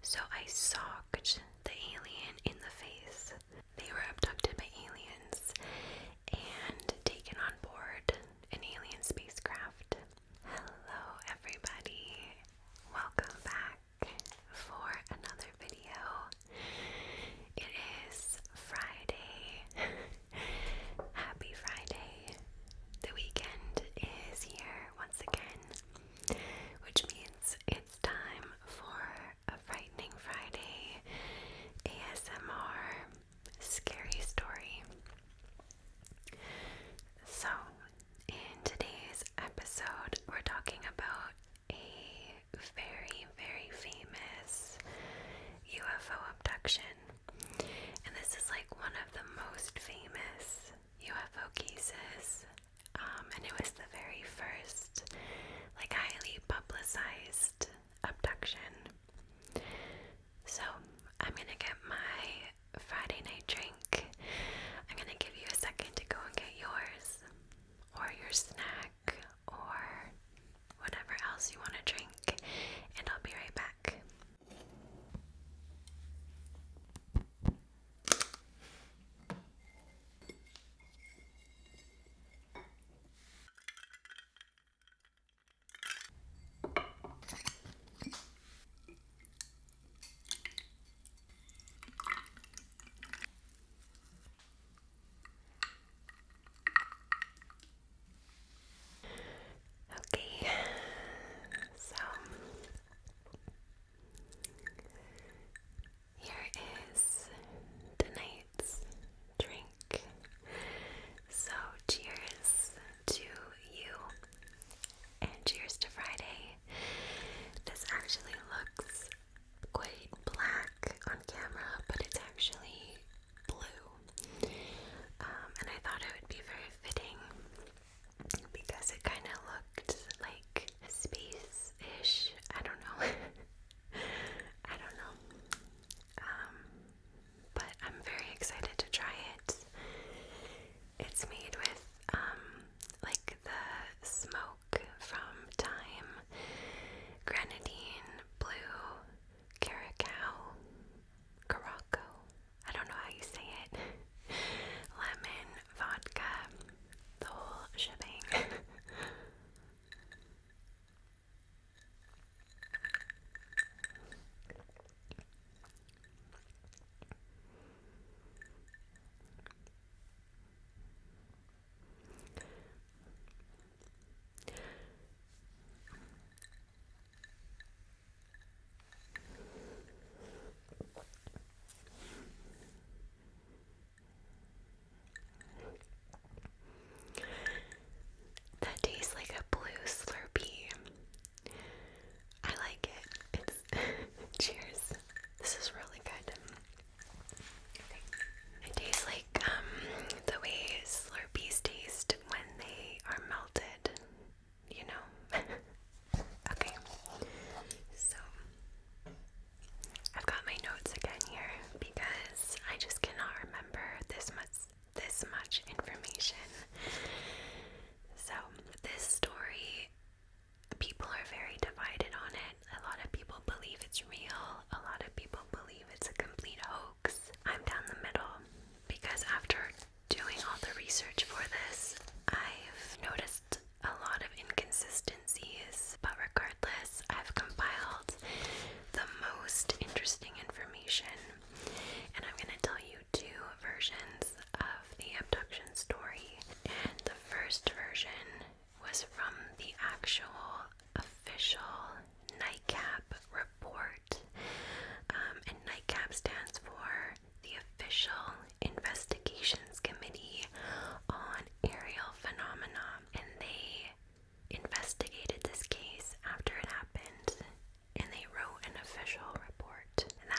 So I socked the alien in the face. They were abducted by aliens and taken on board an alien spacecraft. Hello everybody, welcome back for another video. It is Friday. Happy Friday. The weekend is here once again, which means it's time for a Frightening Friday ASMR scary story. So, in today's episode, we're talking about a very, very famous UFO abduction. And this is like one of the most famous UFO cases. And it was the very first, like, highly publicized abduction. So, I'm gonna get my Friday night drink. I'm gonna give you a second to go and get yours, or your snack, or whatever else you want to drink, and I'll be right back. Okay, so here is tonight's drink. So cheers to you, and cheers to Friday. This actually looks quite black on camera, but it's actually blue. And I thought it would be very fitting because it kind of looked like space-ish. I don't know. I don't know. But I'm very excited to try it. It's made with like the smoke from thyme, grenadine, blue, caracal, I don't know how you say it, lemon, vodka, the whole shebang. That tastes like a blue Slurpee. I like it. It's cheers. This is really good. Okay. It tastes like the way Slurpees taste when they are melted, you know. Okay. So I've got my notes again here because I just cannot remember this much information. So this story, people are very divided on it. A lot of people believe it's real. A lot of people believe it's a complete hoax. I'm down the middle because after doing all the research for this, I've noticed a lot of inconsistencies. But regardless, I've compiled the most interesting information, and I'm going to tell you two versions of the abduction story. And the first version was from the actual official NICAP report. And NICAP stands for the Official Investigations Committee on Aerial Phenomena, and they investigated this case after it happened, and they wrote an official report. And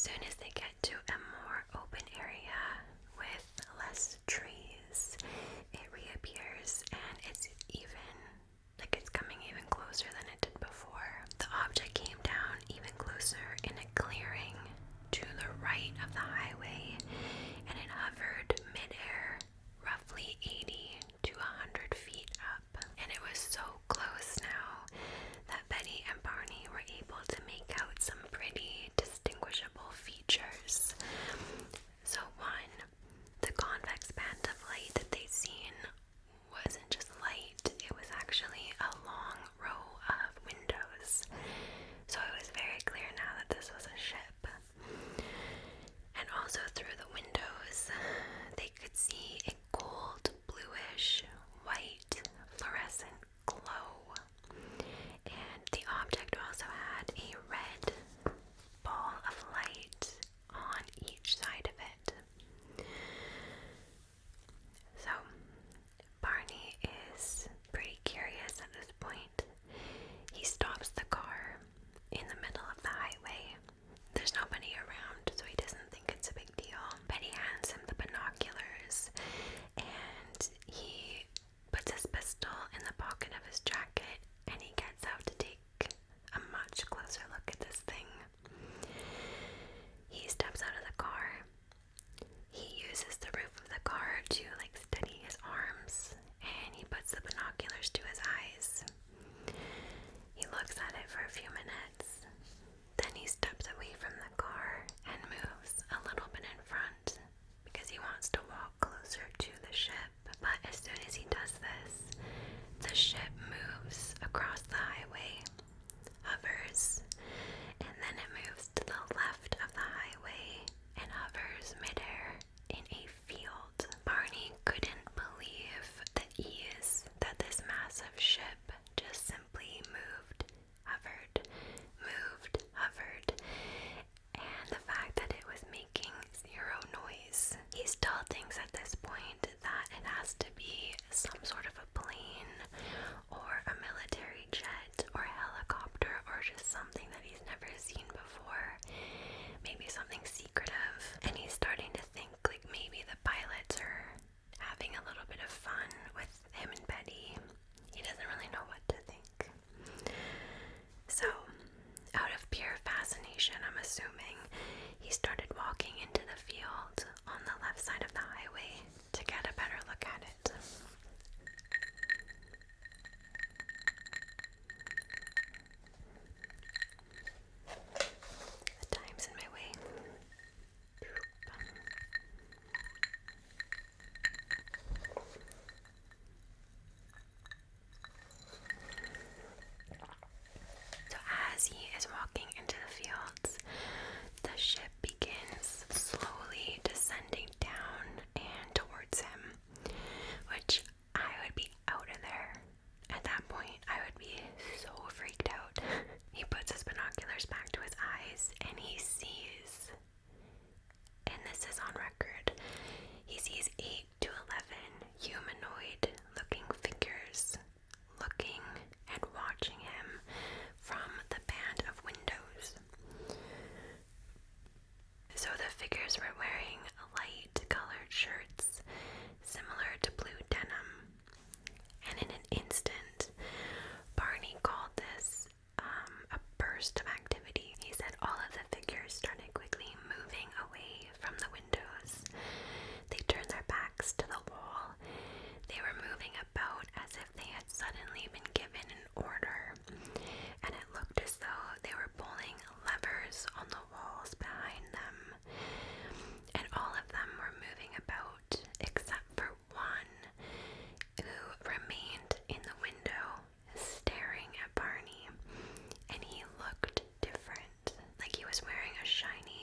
soon as they get to a more open area with less trees, it reappears, and it's coming even closer than it did before. The object came down even closer in a clearing to the right of the highway, and it hovered midair, roughly 80 to 100 feet up. And it was so close now that Betty and Barney were able to make out some pretty distinguishable features. So one, the convex band of light that they'd seen wasn't just light, it was actually a long row of windows. So it was very clear now that this was a ship. And also through the windows, they could see a gold, bluish, white, fluorescent glow. And the object also had a red ball of light on each side of it. So, Barney is pretty curious at this point. He stops the car in the middle of the highway. There's nobody around, so he doesn't think it's a big deal. Betty hands him the binoculars, and he puts his pistol in the pocket of his jacket, and he gets out to take a much closer look at this thing. He steps out of the car. He uses the roof of the car to steady his arms, and he puts the binoculars to his eyes. He looks at it for a few minutes. Then he steps away from the car and moves a little bit in front because he wants to walk closer to the ship. But as soon as he does this, the ship moves across the highway, hovers, and then it moves to the left of the highway and hovers midair in a field. Barney couldn't believe the ease that this massive ship just simply moved, hovered, and the fact that it was making zero noise. He still thinks at this point that it has to be some sort of a plane or a military jet or helicopter or just something that he's never seen before. Maybe something secretive. And he's starting to think maybe the pilots are having a little bit of fun with him and Betty. He doesn't really know what to think. So, out of pure fascination, I'm assuming, he started walking into the field on the left side of the highway to get a better look at it. The time's in my way. So as he is walking into the fields, the ship begins slowly descending down and towards him, which I would be out of there. At that point, I would be so freaked out. He puts his binoculars back to his eyes and he sees, and this is on record, he sees 8 to 11 humanoid looking figures looking and watching him from the band of windows. So the figures were wearing light colored shirts similar to blue denim, and in an instant Barney called this a burst of activity. He said all of the figures started quickly moving away from the windows. They turned their backs to the wall. They were moving about as if they had suddenly been given an order, and it looked as though they were pulling levers on the walls behind them. And all of them were moving about except for one who remained in the window staring at Barney, and he looked different, like he was wearing a shiny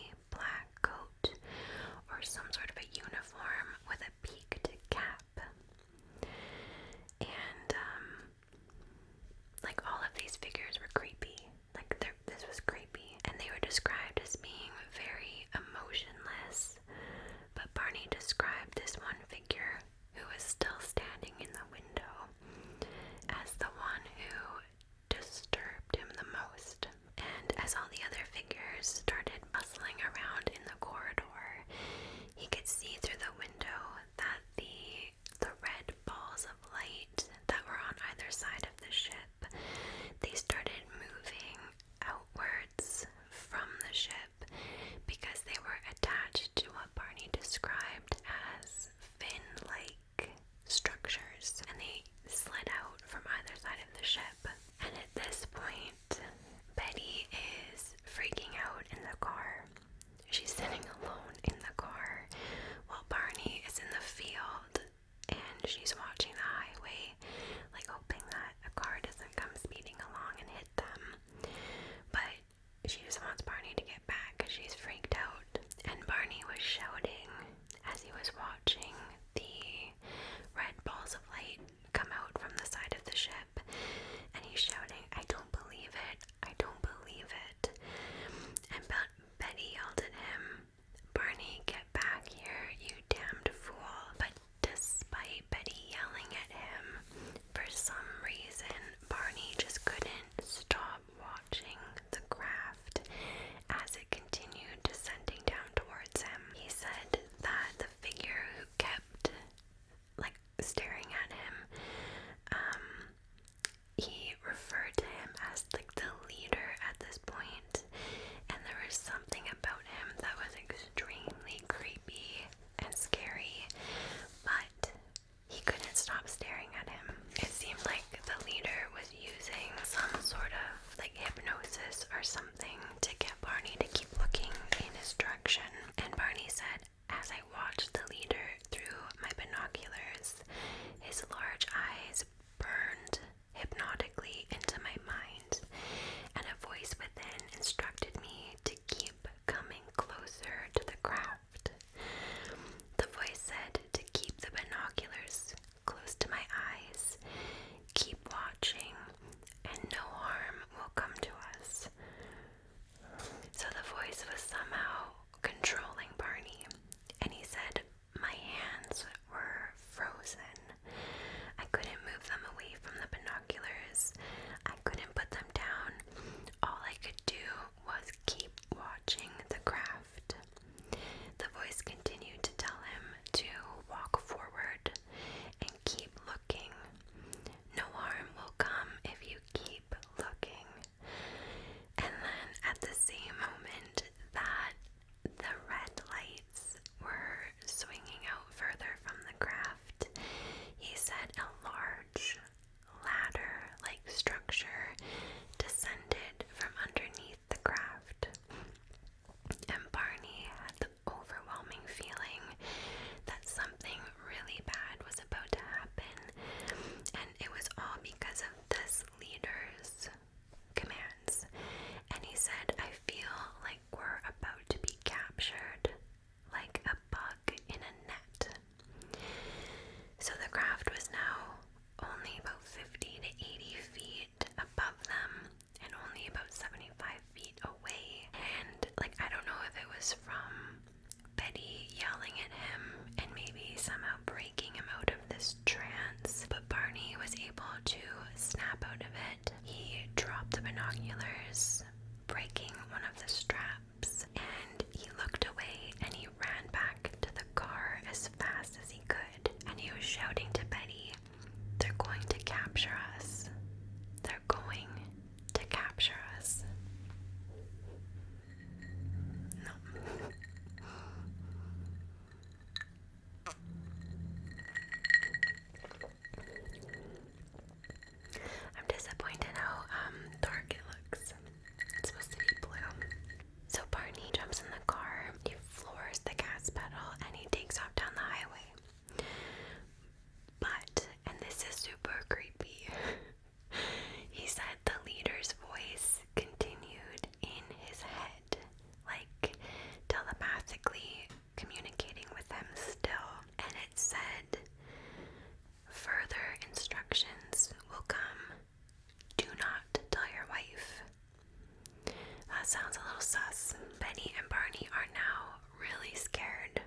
that sounds a little sus. Betty and Barney are now really scared,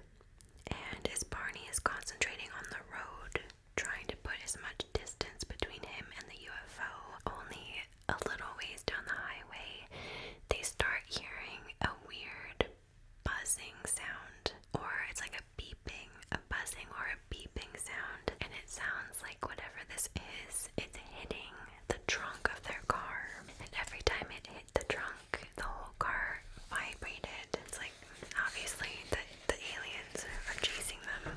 and as Barney is concentrating on the road, trying to put as much distance between him and the UFO, only a little ways down the highway, they start hearing a weird buzzing sound, or it's like a beeping, a buzzing or a beeping sound, and it sounds like whatever this is, it's hitting the trunk of their car, and every time it hit the trunk, the whole car vibrated. It's like, obviously, the aliens are chasing them.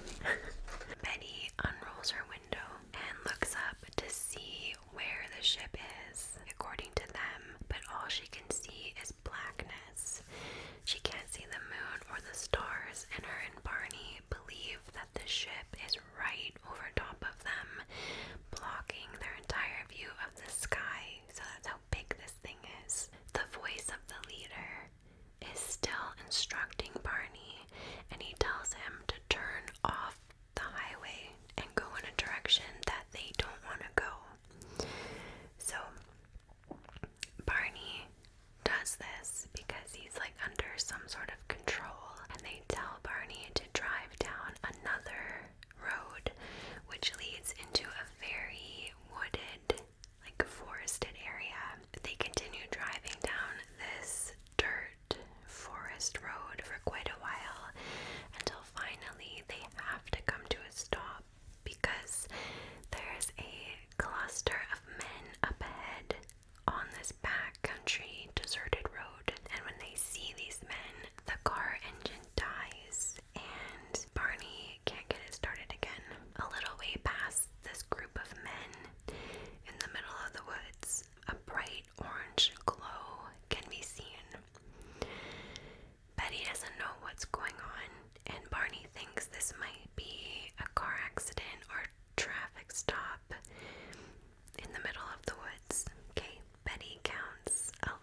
Betty unrolls her window and looks up to see where the ship is, according to them, but all she can see is blackness. She can't see the moon or the stars, and her and Barney believe that the ship is right over top of them, blocking their entire view of the sky. So that's how big this thing is. The voice of the leader is still instructing Barney, and he tells him to turn off the highway and go in a direction that they don't want to go. So Barney does this because he's like under some sort of control, and they tell Barney to drive down another road which leads into a very wooded, like forested area. They continue driving down this dirt forest road for quite a while until finally they have to come to a stop because there's a cluster of men up ahead on this backcountry deserted road, and when they see these men, the car engine dies and Barney can't get it started again. A little way past this group of men, in the middle of the woods, a bright orange glow can be seen. Betty doesn't know what's going on, and Barney thinks this might be a car accident or traffic stop in the middle of the woods. Okay, Betty counts 11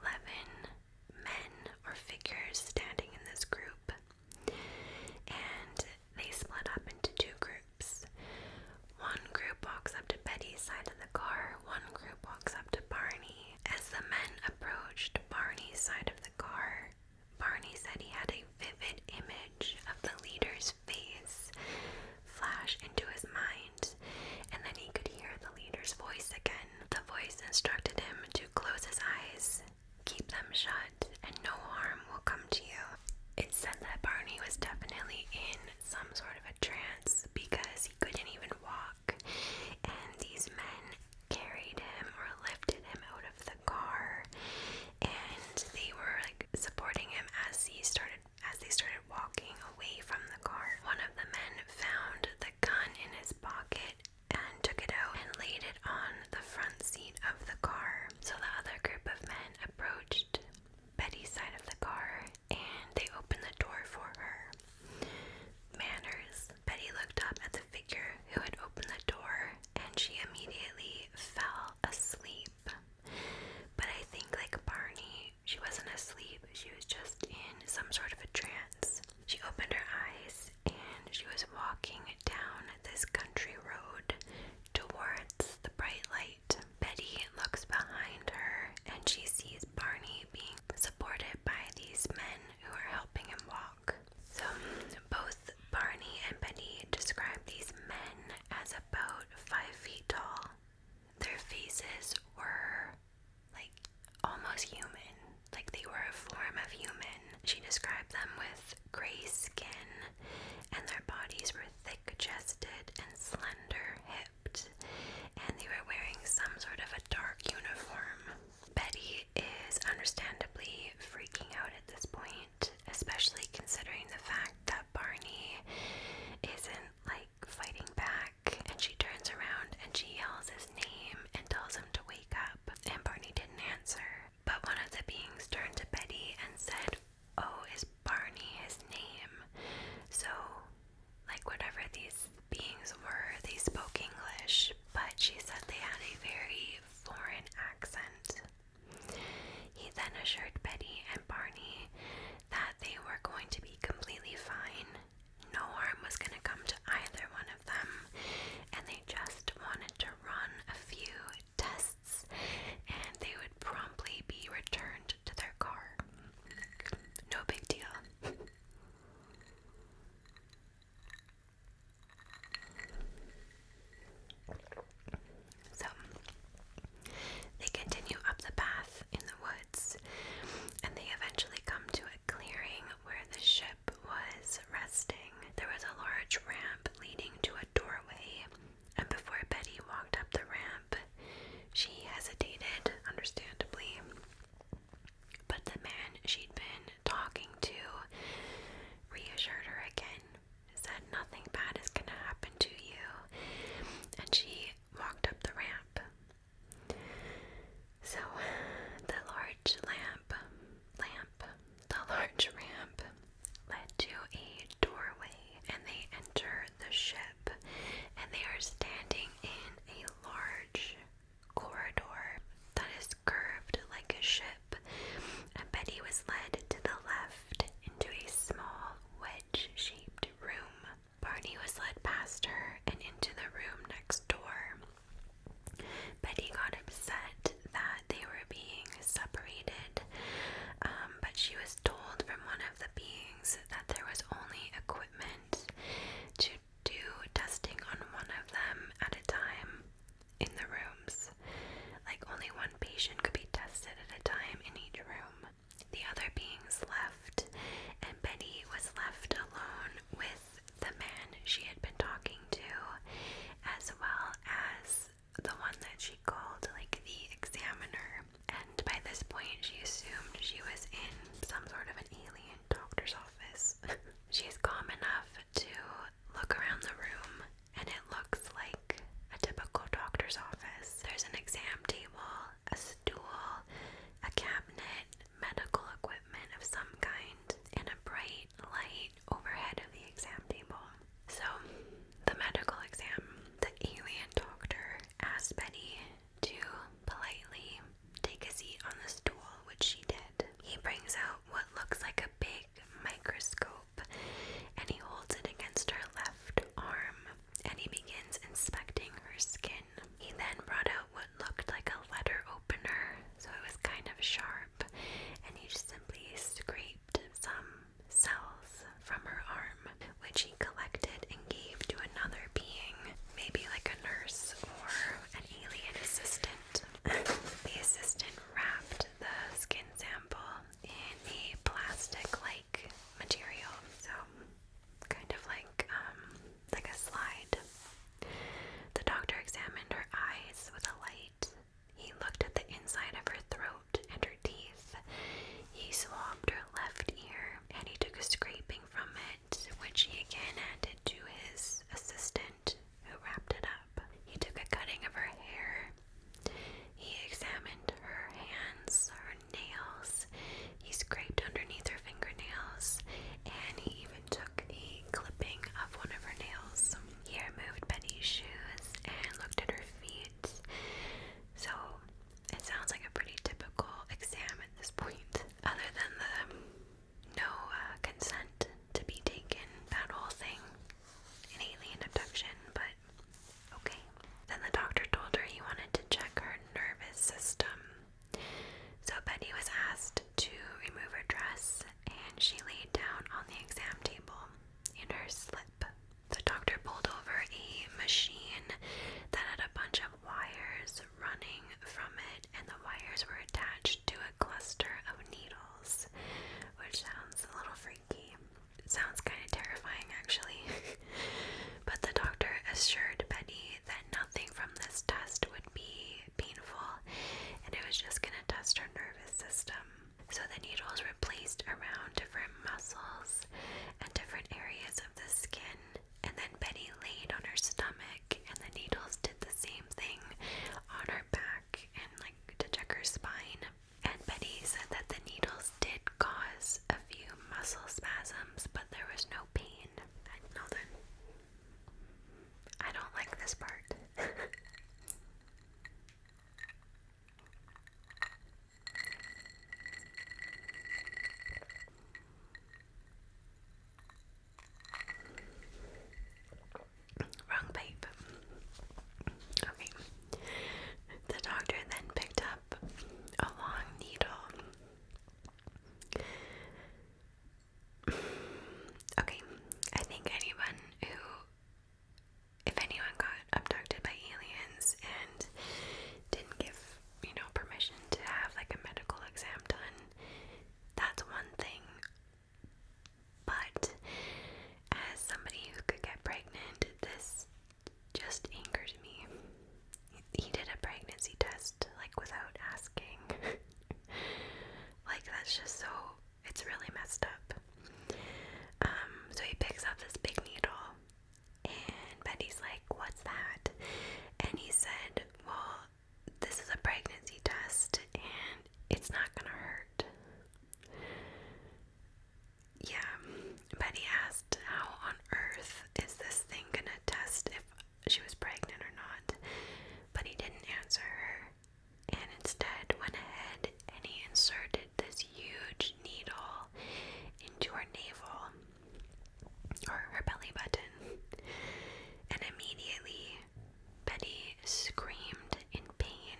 men or figures standing in this group, and they split up into two groups. One group walks up to Betty's side of the car, one group walks up to Barney. As the men approached Barney's side of the car, Barney said he had a vivid image of the leader's face flash into his mind, and then he could hear the leader's voice again. The voice instructed him to close his eyes, keep them shut, and no harm will come to you. It said that Barney was definitely in some sort of a trance because he couldn't even walk, and these men carried him or lifted him out of the car, and they were like supporting him as they started walking away from the car. One of the men found the gun in his pocket and took it out and laid it on the front seat of the car. So the other group of men approached Betty's side of the car and they opened the door for her. Manners. Betty looked up at the figure who had opened the door and she immediately fell asleep. But I think like Barney, she wasn't asleep, she was just in some sort of a trance. She opened her eyes and she was walking down this country road towards the bright light. Betty looks behind her and she sees Barney being supported by these men who are helping him walk. So both Barney and Betty describe these men as about 5 feet tall. Their faces were like almost human, like they were a form of human. She described them with gray skin, and their bodies were thick-chested and It's really messed up. So he picks up this big needle, and Betty's like, "What's that?" And he said, "Well, this is a pregnancy test, and it's not gonna hurt." Yeah, Betty asked how on earth is this thing gonna test if she was pregnant or not, but he didn't answer her, and instead went ahead and he inserted this huge needle into her navel, or her belly button, and immediately Betty screamed in pain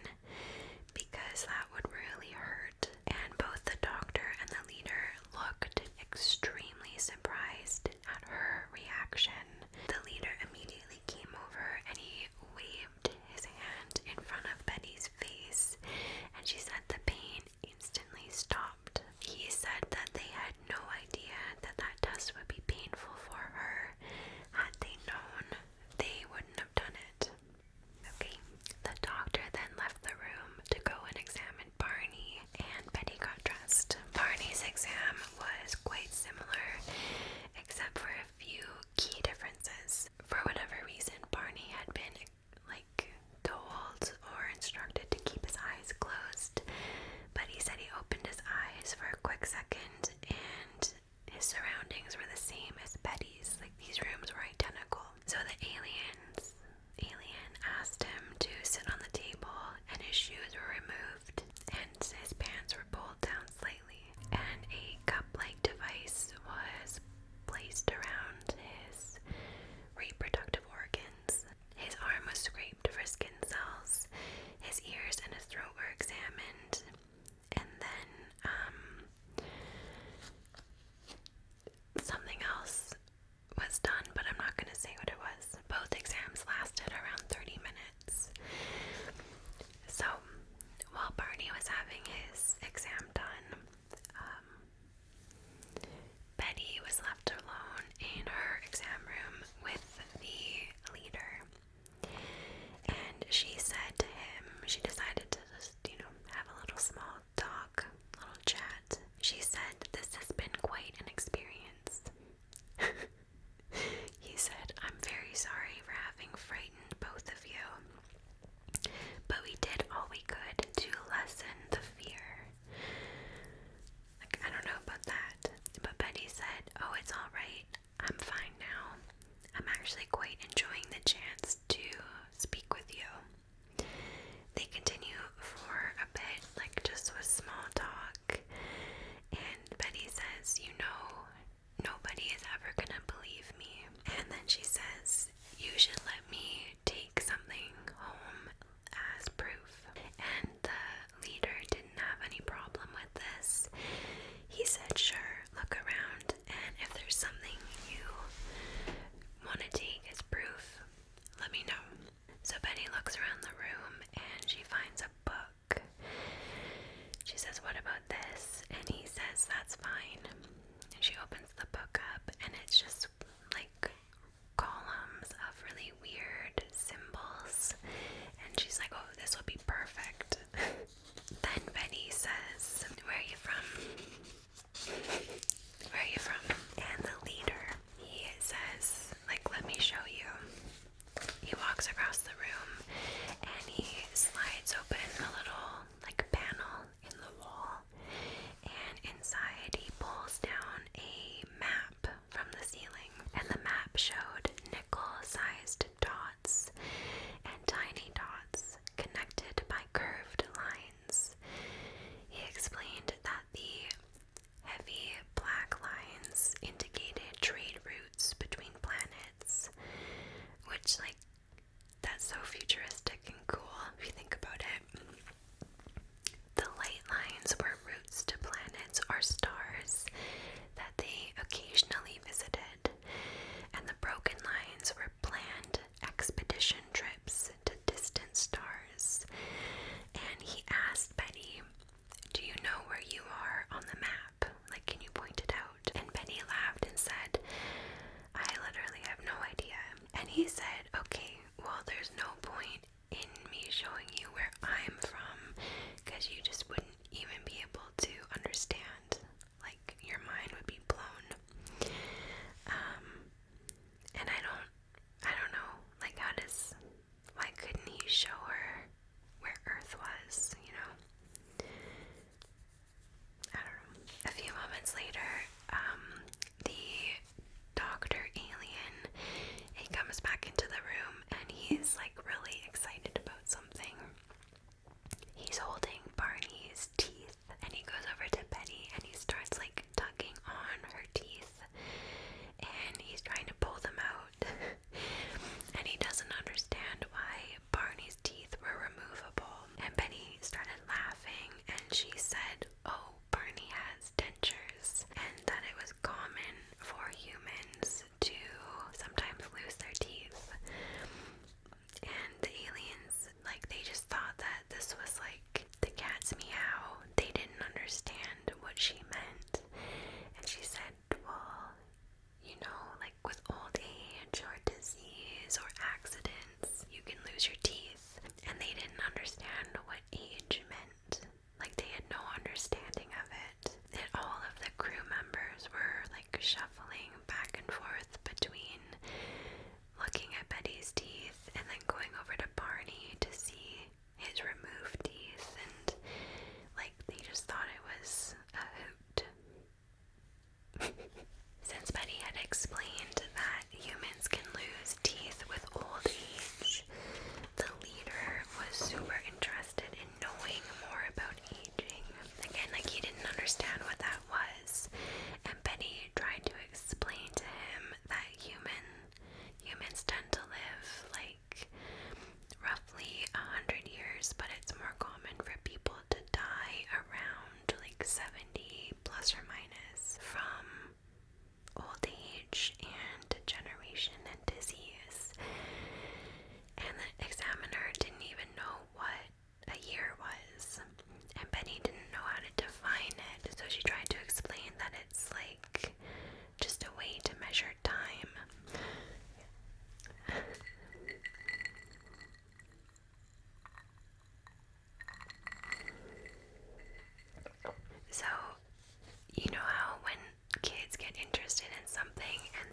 because that would really hurt, and both the doctor and the leader looked extremely surprised at her reaction. The leader immediately came over and he waved his hand in front of Betty's face, and she said the pain instantly stopped. He said that they had no idea that that test would be painful for her. Had they known, they wouldn't have done it. Okay, the doctor then left the room to go and examine Barney, and Betty got dressed. Barney's exam was quite similar, except for a few key differences. For whatever reason, Barney had been told or instructed to keep his eyes closed, but he said he opened his eyes for a quick second and his surroundings were the same as Betty's. Like, these rooms were identical. So the alien asked him to sit on the table, and his shoes were removed and his pants were pulled down slightly, and a cup-like device was placed around his reproductive organs. His arm was scraped for skin cells, his ears and his throat were examined, and then something else was done, but I'm not going to say what it was. Both exams lasted around 30 minutes. So, while Barney was having his exam done, Betty was left alone in her exam room with the leader. And she said to him, she decided to just, have a little small talk, a little chat. She said, "This has been quite an experience." He said, "I'm very sorry for having frightened both of you, but we did all we could to lessen the fear." I don't know about that, but Betty said, "Oh, it's all right. I'm fine now. I'm actually quite enjoying the chance to speak with you." They continue for a bit, just with small talk, and Betty says, "Nobody is ever gonna believe me." And then she says, "You should let me take something home as proof." And the leader didn't have any problem with this. He said, "Sure, look around, and if there's something you want to take as proof, let me know." So Betty looks around the room and she finds a book. She says, "What about this?" And he says, "That's fine." And she opens the book up and it's just columns of really weird symbols. And she's like, "Oh, this will be perfect." Then Betty says, "Where are you from?" "Where are you from?" And the leader, he says, "Let me show you." He walks across the room and he slides open a little panel in the wall, and inside he pulls down a map from the ceiling, and the map showed nickel-sized dots and tiny dots connected by curved lines. He explained that the heavy black eyes were like shuffling back and forth between looking at Betty's teeth and then going over to Barney to see his removed teeth, and like they just thought it was a hoot. Since Betty had explained that humans can lose teeth with old age, the leader was super interested in knowing more about aging. Again, like he didn't understand what that was, and Betty tried to explain to him that humans tend to live like roughly 100 years, but it's more common for people to die around like 70 plus or minus from old age and degeneration and disease. And the examiner didn't even know what a year was, and Betty didn't know how to define it, so she tried to explain that it's like just a way to measure time. So, you know how when kids get interested in something and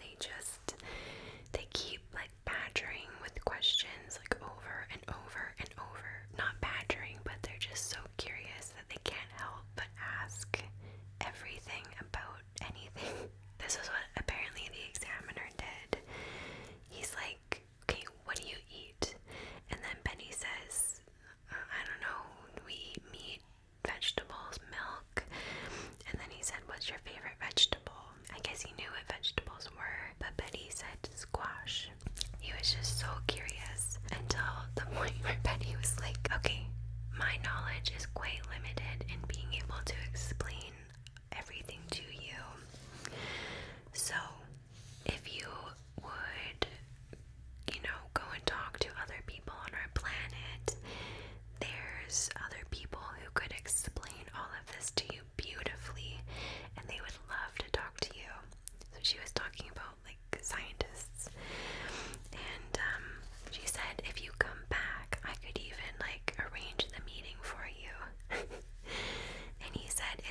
they keep like badgering with questions like over and over and over. Not badgering, but they're just so curious that they can't help but ask everything about anything. This is what apparently the examiner did. He's like, okay, what do you eat? And then Benny says, I don't know, we eat meat, vegetables, milk. And then he said, what's your favorite vegetable? I guess he knew what vegetables were, but Betty said squash. He was just so curious until the point where Betty was like, okay, my knowledge is quite limited in being able to explain everything to you. So if you would, go and talk to other people on our planet, there's other people who could explain all of this to you beautifully, and they would love to talk to you. So she was talking about like scientists, and she said if you come back, I could even like arrange the meeting for you. And he said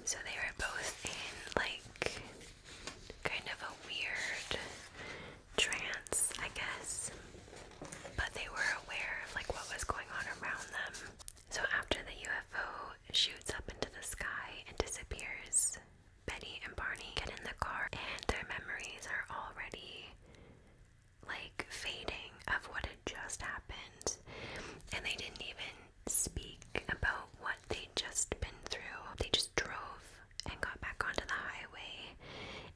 So they were both in like kind of a weird trance, I guess. But they were aware of like what was going on around them. So after the UFO shoots up into the sky and disappears, Betty and Barney get in the car and their memories are already like fading of what had just happened. And they didn't even speak about what they'd just been through. They just drove and got back onto the highway.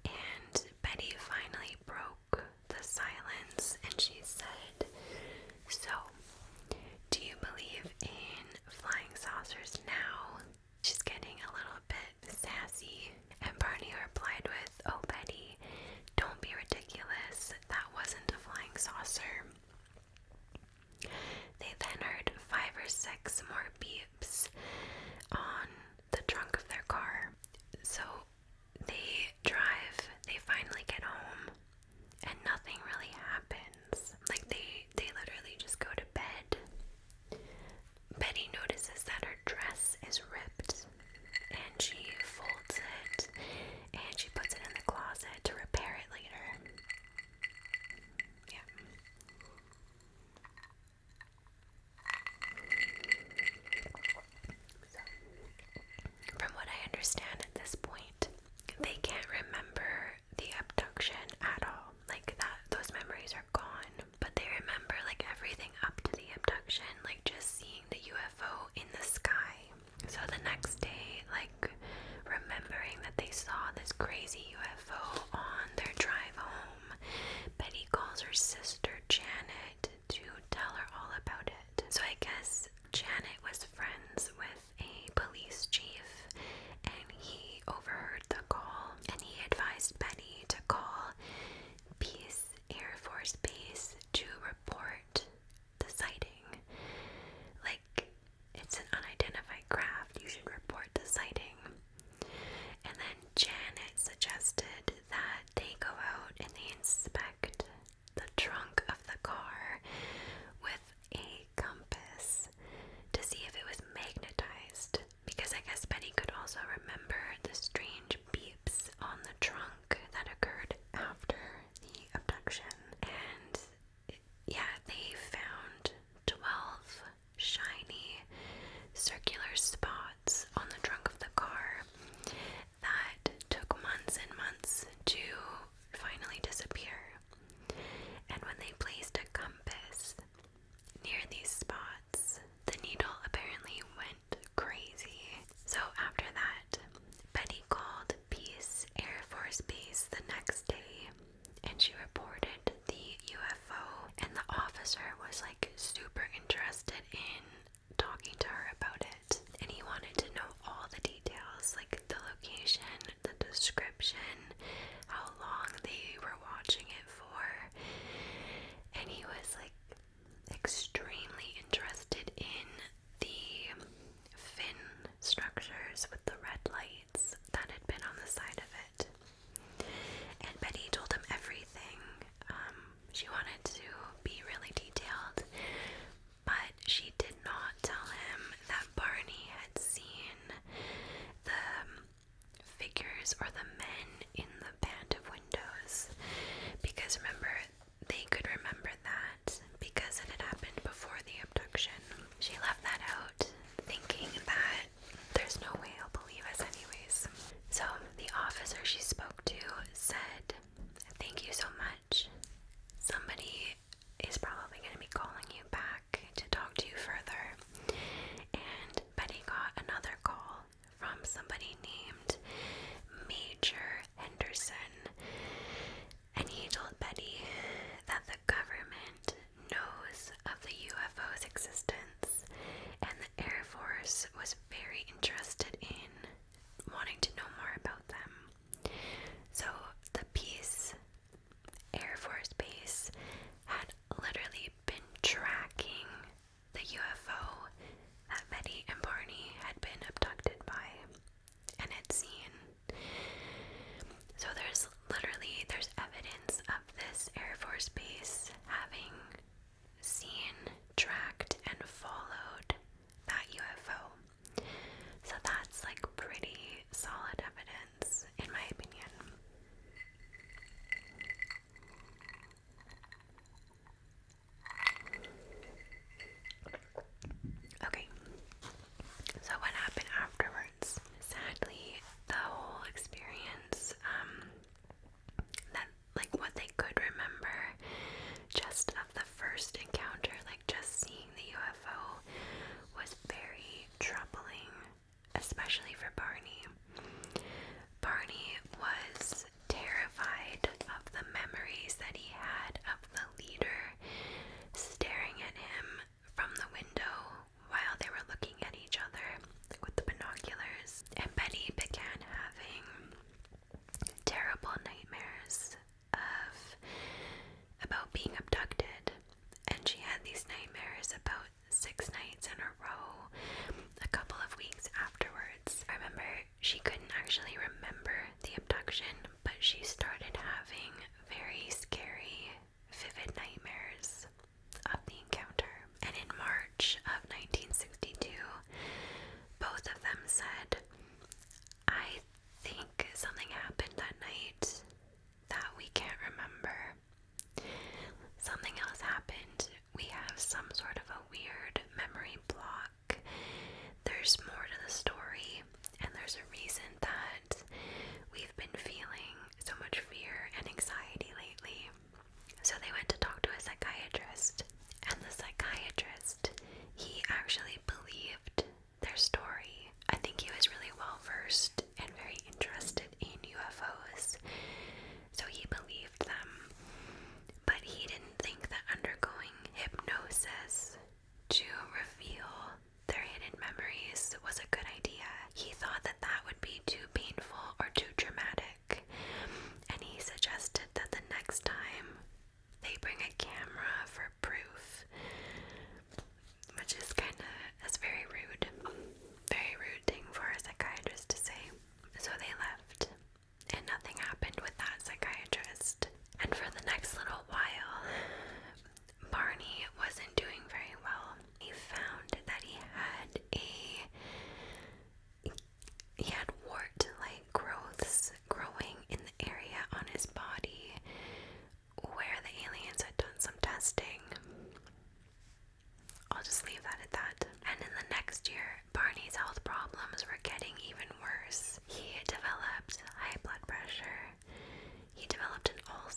And Betty finally broke the silence and she said, "So, do you believe in flying saucers now?"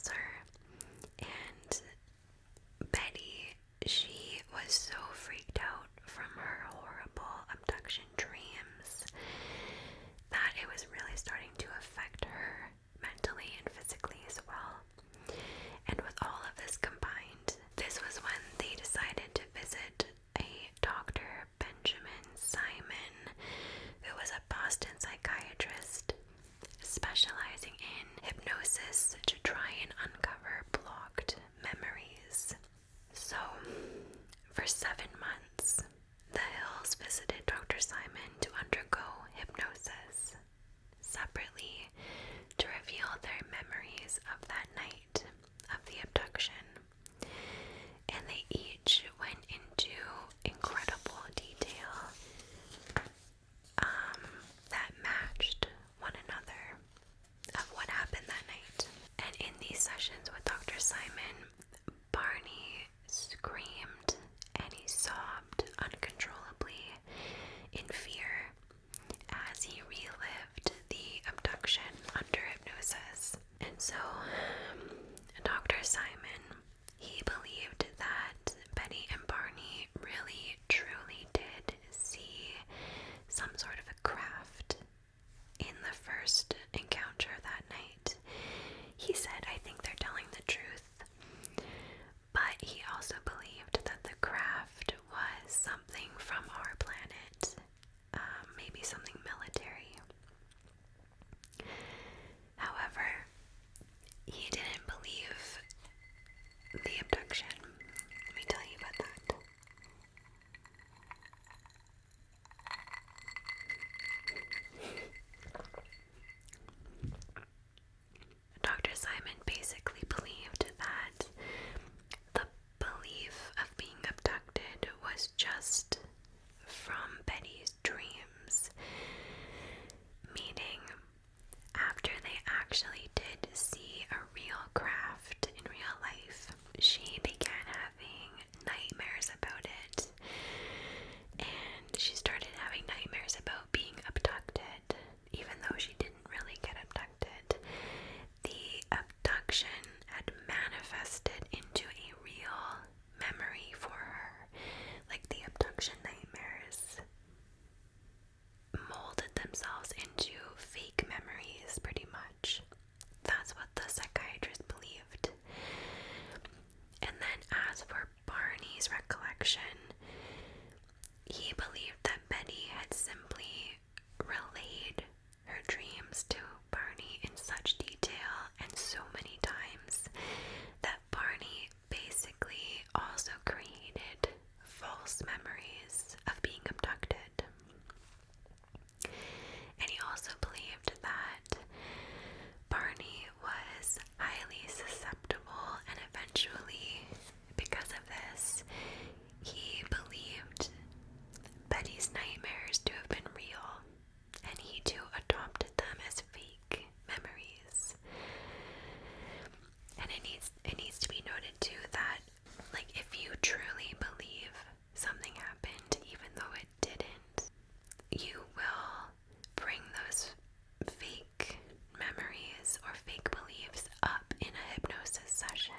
professor, and Betty, she was so freaked out from her horrible abduction dreams that it was really starting to affect her mentally and physically as well. And with all of this combined, this was when they decided to visit a Dr. Benjamin Simon, who was a Boston psychiatrist specializing in hypnosis to try and uncover blocked memories. So, for 7 months, the Hills visited Dr. Simon to undergo hypnosis separately to reveal their memories of that night of the abduction. And they each went into incredible detail that matched one another of what happened that night. And in these sessions with Dr. Simon, Barney screamed and he sobbed uncontrollably in fear as he relived the abduction under hypnosis. And so, Dr. Simon, he believed that Betty and Barney really truly did see some sort of a craft in the first encounter that night. He said, "I think they're telling the truth." But he also believed that the craft was something from our planet, maybe something military. However, he didn't believe the abduction. Let me tell you about that. Dr. Simon basically believed that the belief of being abducted was just from Betty's dreams, meaning after they actually did see a real craft in real life, she began having nightmares about it, and she started having nightmares about being abducted, even though she didn't really get abducted. The abduction had manifested into a real memory for her, like the abduction nightmares molded themselves into fake memories, pretty much. That's what the psychiatrist believed. And then as for Barney's recollection, he believed that Betty had simply relayed her dreams to Barney in such detail and so many times that Barney basically also created false memories of being abducted. And he also believed that Barney was highly susceptible, and eventually, because of this, he believed Betty's nightmares to have been real, and he too adopted them as fake memories. And it needs to be noted too that, like, if you truly believe something happened even though it didn't, you will bring those fake memories or fake beliefs up in a hypnosis session.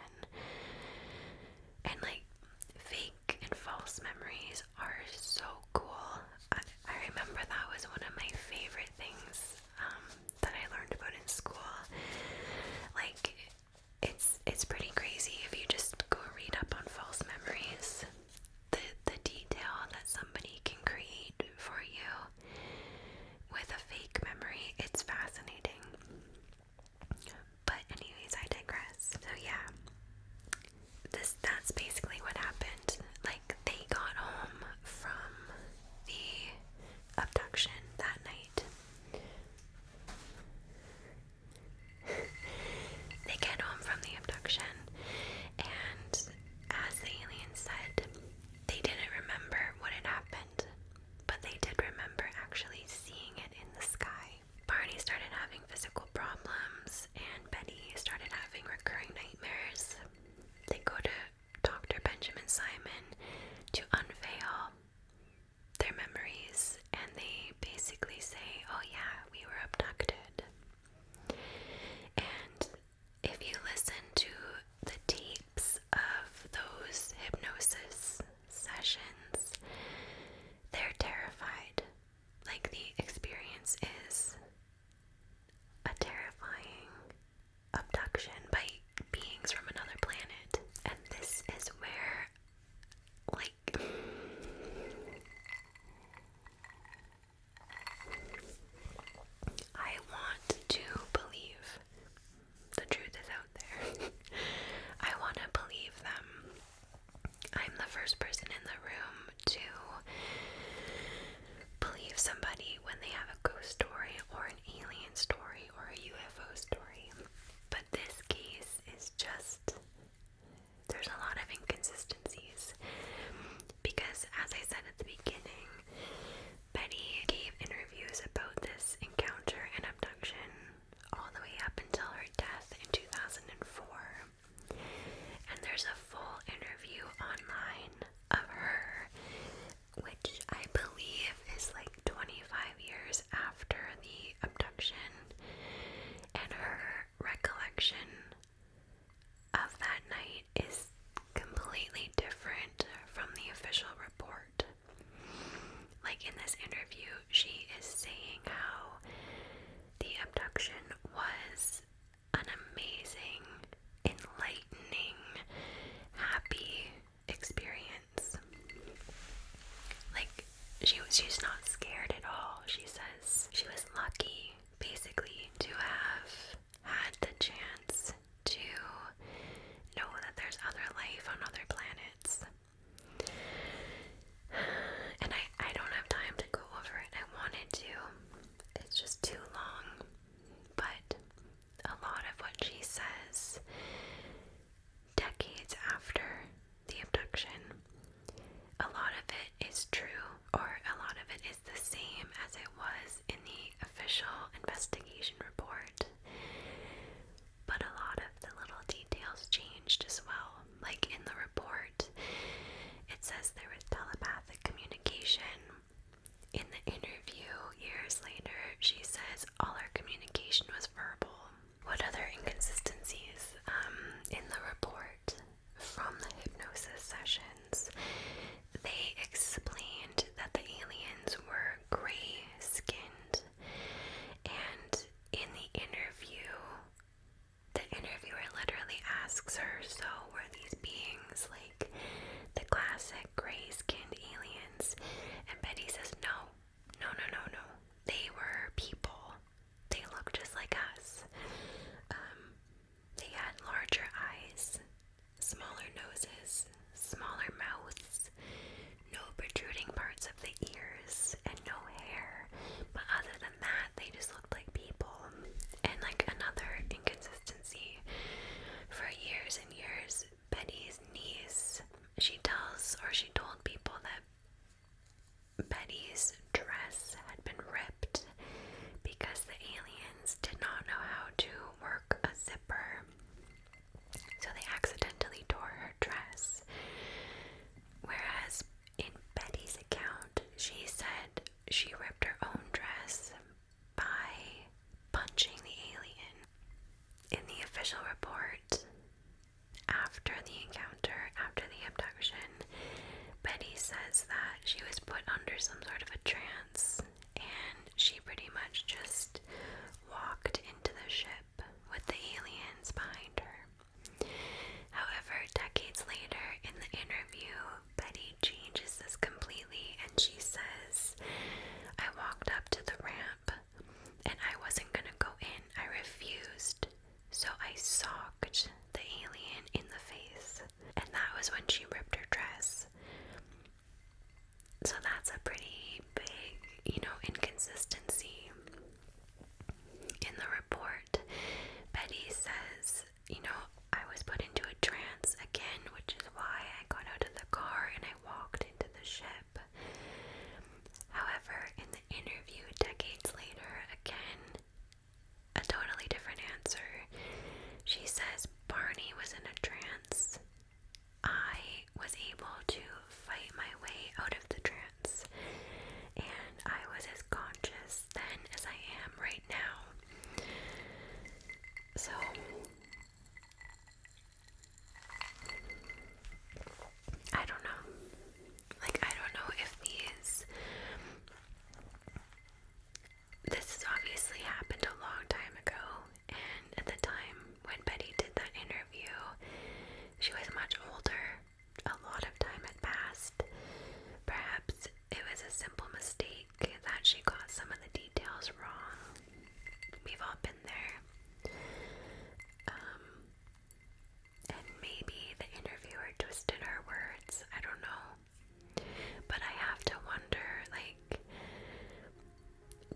And like, fake and false memories are so cool. I remember that was one of my favorite things that I learned about in school. Like, it's pretty crazy if you just go read up on false memories. The detail that somebody can create for you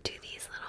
do these little